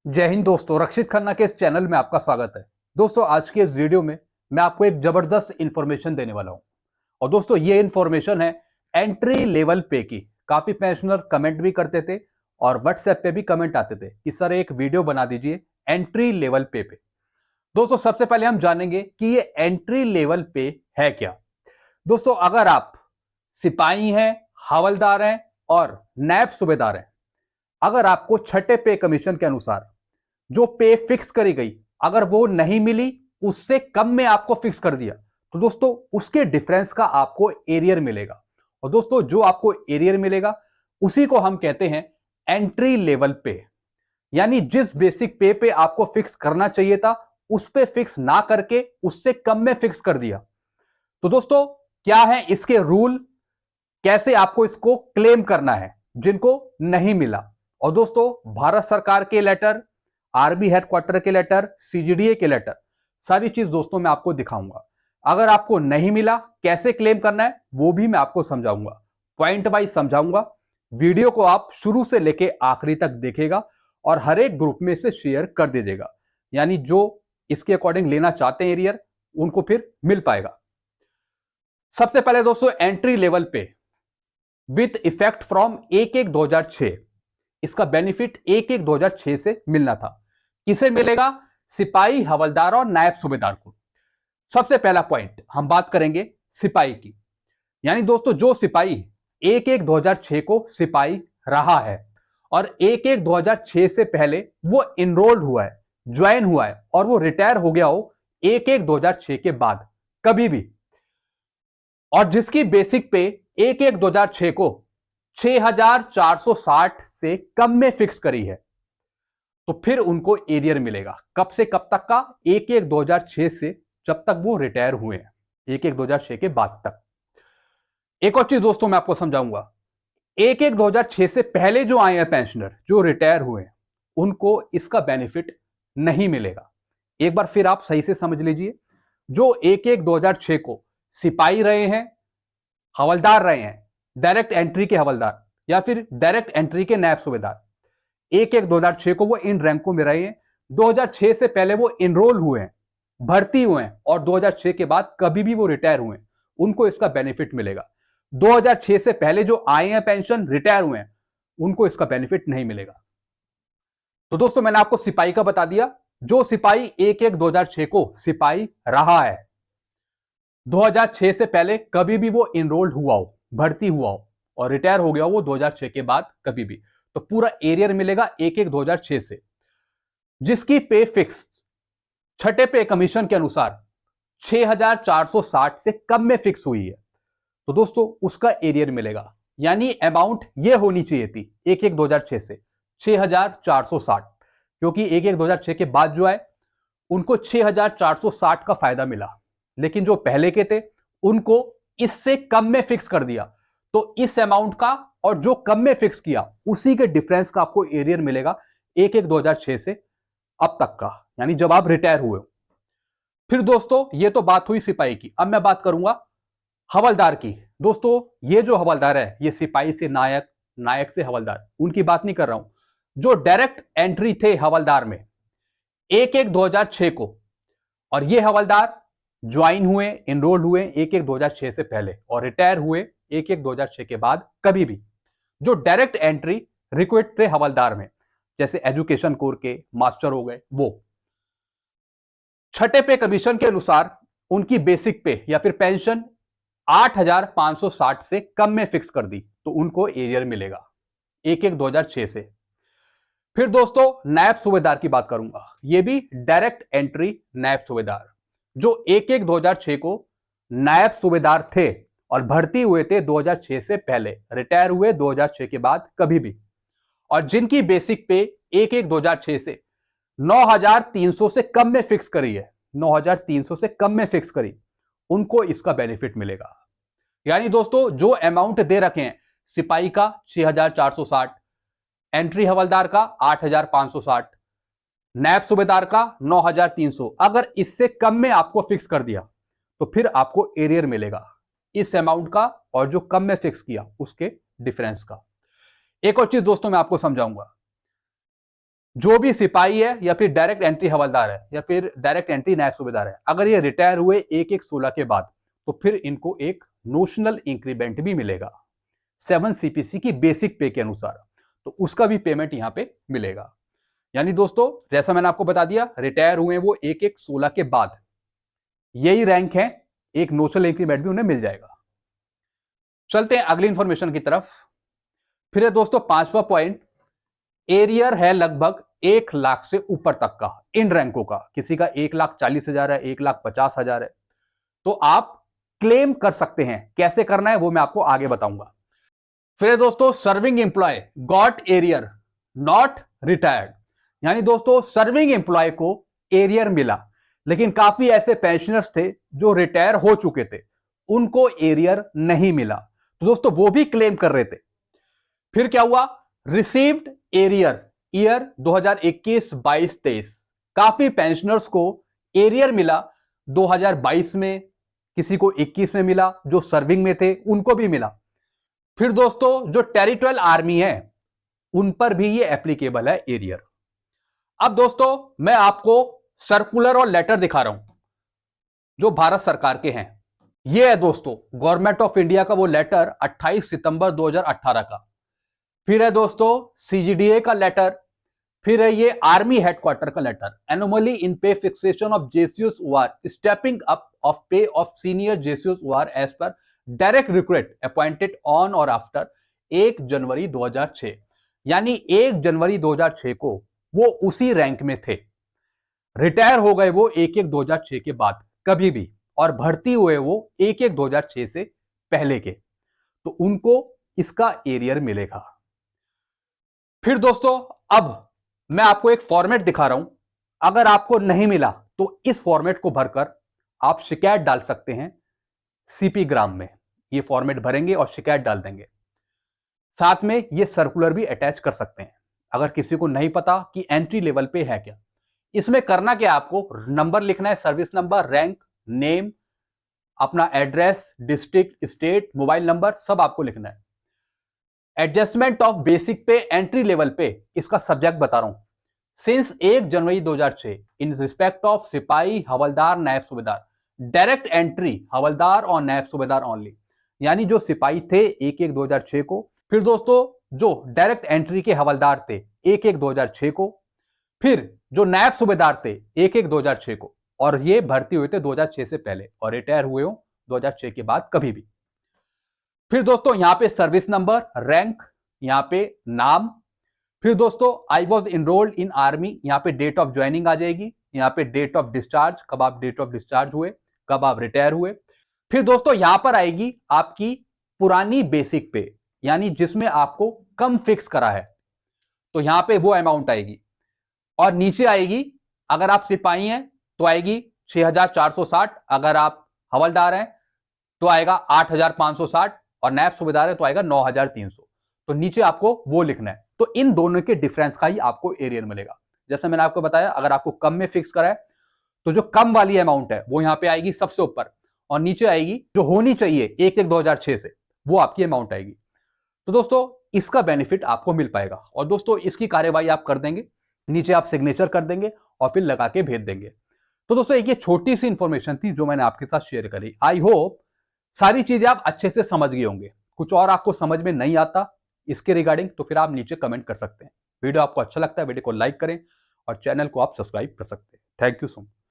जय हिंद दोस्तों, रक्षित खन्ना के इस चैनल में आपका स्वागत है। दोस्तों, आज के इस वीडियो में मैं आपको एक जबरदस्त इंफॉर्मेशन देने वाला हूं। और दोस्तों, ये इंफॉर्मेशन है एंट्री लेवल पे की। काफी पेंशनर कमेंट भी करते थे और व्हाट्सएप पे भी कमेंट आते थे कि सर एक वीडियो बना दीजिए एंट्री लेवल पे। दोस्तों, सबसे पहले हम जानेंगे कि ये एंट्री लेवल पे है क्या। दोस्तों, अगर आप सिपाही हैं, हवलदार हैं और नायब सूबेदार हैं, अगर आपको छठे पे कमीशन के अनुसार जो पे फिक्स करी गई, अगर वो नहीं मिली, उससे कम में आपको फिक्स कर दिया, तो दोस्तों उसके डिफरेंस का आपको एरियर मिलेगा। और दोस्तों, जो आपको एरियर मिलेगा उसी को हम कहते हैं एंट्री लेवल पे। यानी जिस बेसिक पे पे आपको फिक्स करना चाहिए था, उस पे फिक्स ना करके उससे कम में फिक्स कर दिया। तो दोस्तों, क्या है इसके रूल, कैसे आपको इसको क्लेम करना है जिनको नहीं मिला। और दोस्तों, भारत सरकार के लेटर, आर्मी हेडक्वार्टर के लेटर, सीजीडीए के लेटर, सारी चीज दोस्तों मैं आपको दिखाऊंगा। अगर आपको नहीं मिला, कैसे क्लेम करना है वो भी मैं आपको समझाऊंगा, पॉइंट वाइज समझाऊंगा। वीडियो को आप शुरू से लेके आखिरी तक देखेगा और हर एक ग्रुप में से शेयर कर दीजिएगा। यानी जो इसके अकॉर्डिंग लेना चाहते हैं एरियर, उनको फिर मिल पाएगा। सबसे पहले दोस्तों, एंट्री लेवल पे विथ इफेक्ट फ्रॉम 1/1/2006, इसका बेनिफिट 1/1/2006 से मिलना था। किसे मिलेगा? सिपाही, हवलदार और नायब सूबेदार को। सबसे पहला पॉइंट हम बात करेंगे सिपाही की। यानी दोस्तों, जो सिपाही 1/1/2006 को सिपाही रहा है और 1/1/2006 से पहले वो इनरोल्ड हुआ है, ज्वाइन हुआ है और वो रिटायर हो गया हो 1/1/2006 के बाद कभी भी, और जिसकी बेसिक पे 1/1/2006 को 6,460 से कम में फिक्स करी है, तो फिर उनको एरियर मिलेगा। कब से कब तक का? 1/1/2006 से जब तक वो रिटायर हुए हैं, 1/1/2006 के बाद तक। एक और चीज दोस्तों मैं आपको समझाऊंगा, 1/1/2006 से पहले जो आए हैं पेंशनर, जो रिटायर हुए हैं, उनको इसका बेनिफिट नहीं मिलेगा। एक बार फिर आप सही से समझ लीजिए, जो 1/1/2006 को सिपाही रहे हैं, हवलदार रहे हैं, डायरेक्ट एंट्री के हवलदार या फिर डायरेक्ट एंट्री के नायब सूबेदार, 1/1/2006 को वो इन रैंकों में रहे हैं। 2006 से पहले वो इनरोल हुए हैं, भर्ती हुए हैं और 2006 के बाद कभी भी वो रिटायर हुए हैं, उनको इसका बेनिफिट मिलेगा। 2006 से पहले जो आए हैं पेंशन, रिटायर हुए हैं, उनको इसका बेनिफिट नहीं मिलेगा। तो दोस्तों, मैंने आपको सिपाही का बता दिया। जो सिपाही 1/1/2006 को सिपाही रहा है, 2006 से पहले कभी भी वो इनरोल्ड हुआ हो, भर्ती हुआ हो और रिटायर हो गया हो वो 2006 के बाद कभी भी, तो पूरा एरियर मिलेगा 1/1/2006 से। जिसकी पे फिक्स छठे पे कमीशन के अनुसार 6,460 से कम में फिक्स हुई है, तो दोस्तों उसका एरियर मिलेगा। यानी अमाउंट ये होनी चाहिए थी 1/1/2006 से 6,460, क्योंकि 1/1/2006 के बाद जो आए उनको 6,460 का फायदा मिला, लेकिन जो पहले के थे उनको इससे कम में फिक्स कर दिया। तो इस अमाउंट का और जो कम में फिक्स किया उसी के डिफरेंस का आपको एरियर मिलेगा 1/1/2006 से अब तक का, यानी जब आप रिटायर हुए। फिर दोस्तों, ये तो बात हुई सिपाही की। अब मैं बात करूंगा हवलदार की। दोस्तों, ये जो हवलदार है, ये सिपाही से नायक, नायक से हवलदार, उनकी बात नहीं कर रहा हूं। जो डायरेक्ट एंट्री थे हवलदार में 1/1/2006 को, और ये हवलदार ज्वाइन हुए, इनरोल हुए 1/1/2006 से पहले और रिटायर हुए 1/1/2006 के बाद कभी भी। जो डायरेक्ट एंट्री रिक्रूट थे हवलदार में, जैसे एजुकेशन कोर के मास्टर हो गए, वो छठे पे कमीशन के अनुसार उनकी बेसिक पे या फिर पेंशन 8,560 से कम में फिक्स कर दी, तो उनको एरियर मिलेगा 1/1/2006 से। फिर दोस्तों, नायब सूबेदार की बात करूंगा। ये भी डायरेक्ट एंट्री नायब सूबेदार, जो 1/1/2006 को नायब सूबेदार थे और भर्ती हुए थे 2006 से पहले, रिटायर हुए 2006 के बाद कभी भी, और जिनकी बेसिक पे 1/1/2006 से 9,300 से कम में फिक्स करी है, 9,300 से कम में फिक्स करी, उनको इसका बेनिफिट मिलेगा। यानी दोस्तों, जो अमाउंट दे रखे हैं, सिपाही का 6,460, एंट्री हवलदार का 8,560, नायब सूबेदार का 9,300, अगर इससे कम में आपको फिक्स कर दिया तो फिर आपको एरियर मिलेगा इस अमाउंट का और जो कम में फिक्स किया उसके डिफरेंस का। एक और चीज दोस्तों मैं आपको समझाऊंगा, जो भी सिपाही है या फिर डायरेक्ट एंट्री हवलदार है या फिर डायरेक्ट एंट्री नायब सूबेदार है, अगर ये रिटायर हुए 1/1/16 के बाद, तो फिर इनको एक नोशनल इंक्रीमेंट भी मिलेगा 7 CPC की बेसिक पे के अनुसार, तो उसका भी पेमेंट यहां पे मिलेगा। यानी दोस्तों जैसा मैंने आपको बता दिया, रिटायर हुए वो 1/1/16 के बाद, यही रैंक है, एक नोशनल इंक्रीमेंट भी उन्हें मिल जाएगा। चलते हैं अगली इंफॉर्मेशन की तरफ। फिर है दोस्तों 5वां पॉइंट, एरियर है लगभग 1 लाख से ऊपर तक का इन रैंकों का, किसी का 1,40,000 है, 1,50,000 है, तो आप क्लेम कर सकते हैं। कैसे करना है वो मैं आपको आगे बताऊंगा। फिर दोस्तों serving employ got arrear not retired, यानी दोस्तों सर्विंग एम्प्लॉय को एरियर मिला, लेकिन काफी ऐसे पेंशनर्स थे जो रिटायर हो चुके थे, उनको एरियर नहीं मिला, तो दोस्तों वो भी क्लेम कर रहे थे। फिर क्या हुआ, रिसीव्ड एरियर ईयर 2021-22-23, काफी पेंशनर्स को एरियर मिला 2022 में, किसी को 21 में मिला, जो सर्विंग में थे उनको भी मिला। फिर दोस्तों जो टेरिटोरियल आर्मी है उन पर भी ये एप्लीकेबल है एरियर। अब दोस्तों मैं आपको सर्कुलर और लेटर दिखा रहा हूं जो भारत सरकार के हैं। ये है दोस्तों गवर्नमेंट ऑफ इंडिया का वो लेटर 28 सितंबर 2018 का। फिर है दोस्तों CGDA का लेटर। फिर है ये आर्मी हेडक्वार्टर का लेटर, एनोमली इन पे fixation of जेसीयूज who are stepping up of पे of senior जेसीयूज who are as per direct recruit appointed on और आफ्टर 1 जनवरी 2006, यानी 1 जनवरी 2006 को वो उसी रैंक में थे, रिटायर हो गए वो 1/1/2006 के बाद कभी भी, और भर्ती हुए वो 1/1/2006 से पहले के, तो उनको इसका एरियर मिलेगा। फिर दोस्तों अब मैं आपको एक फॉर्मेट दिखा रहा हूं, अगर आपको नहीं मिला तो इस फॉर्मेट को भरकर आप शिकायत डाल सकते हैं CP ग्राम में। ये फॉर्मेट भरेंगे और शिकायत डाल देंगे, साथ में ये सर्कुलर भी अटैच कर सकते हैं। अगर किसी को नहीं पता कि एंट्री लेवल पे है क्या, इसमें करना क्या, आपको नंबर लिखना है, सर्विस नंबर, रैंक, नेम, अपना address, district, state, mobile number, सब आपको लिखना है। एडजस्टमेंट ऑफ बेसिक पे एंट्री लेवल पे, इसका सब्जेक्ट बता रहा हूं, since 1 January 2006 in respect of सिपाही, हवलदार, नायब सूबेदार, डायरेक्ट एंट्री हवलदार और नायब सूबेदार ओनली, यानी जो सिपाही थे 1/1/2006 को, फिर दोस्तों जो डायरेक्ट एंट्री के हवलदार थे 1/1/2006 को, फिर जो नायब सूबेदार थे 1/1/2006 को, और ये भर्ती हुए थे 2006 से पहले और रिटायर हुए हो 2006 के बाद कभी भी। फिर दोस्तों यहां पे सर्विस नंबर, रैंक, यहां पे नाम। फिर दोस्तों I was enrolled in army, यहां पे डेट ऑफ ज्वाइनिंग आ जाएगी, यहां पे डेट ऑफ डिस्चार्ज, कब आप डेट ऑफ डिस्चार्ज हुए, कब आप रिटायर हुए। फिर दोस्तों यहां पर आएगी आपकी पुरानी बेसिक पे, यानी जिसमें आपको कम फिक्स करा है, तो यहां पे वो अमाउंट आएगी। और नीचे आएगी, अगर आप सिपाही हैं तो आएगी 6,460, अगर आप हवलदार हैं तो आएगा 8,560, और नायब सूबेदार है तो आएगा 9,300। तो नीचे आपको वो लिखना है। तो इन दोनों के डिफरेंस का ही आपको एरियर मिलेगा। जैसे मैंने आपको बताया, अगर आपको कम में फिक्स करा है तो जो कम वाली अमाउंट है वो यहां पे आएगी सबसे ऊपर, और नीचे आएगी जो होनी चाहिए 1/1/2006 से, वो आपकी अमाउंट आएगी। तो दोस्तों इसका बेनिफिट आपको मिल पाएगा, और दोस्तों इसकी कार्यवाही आप कर देंगे, नीचे आप सिग्नेचर कर देंगे और फिर लगा के भेज देंगे। तो दोस्तों एक ये छोटी सी इंफॉर्मेशन थी जो मैंने आपके साथ शेयर करी। आई होप सारी चीजें आप अच्छे से समझ गए होंगे। कुछ और आपको समझ में नहीं आता इसके रिगार्डिंग तो फिर आप नीचे कमेंट कर सकते हैं। वीडियो आपको अच्छा लगता है वीडियो को लाइक करें और चैनल को आप सब्सक्राइब कर सकते हैं। Thank you so much.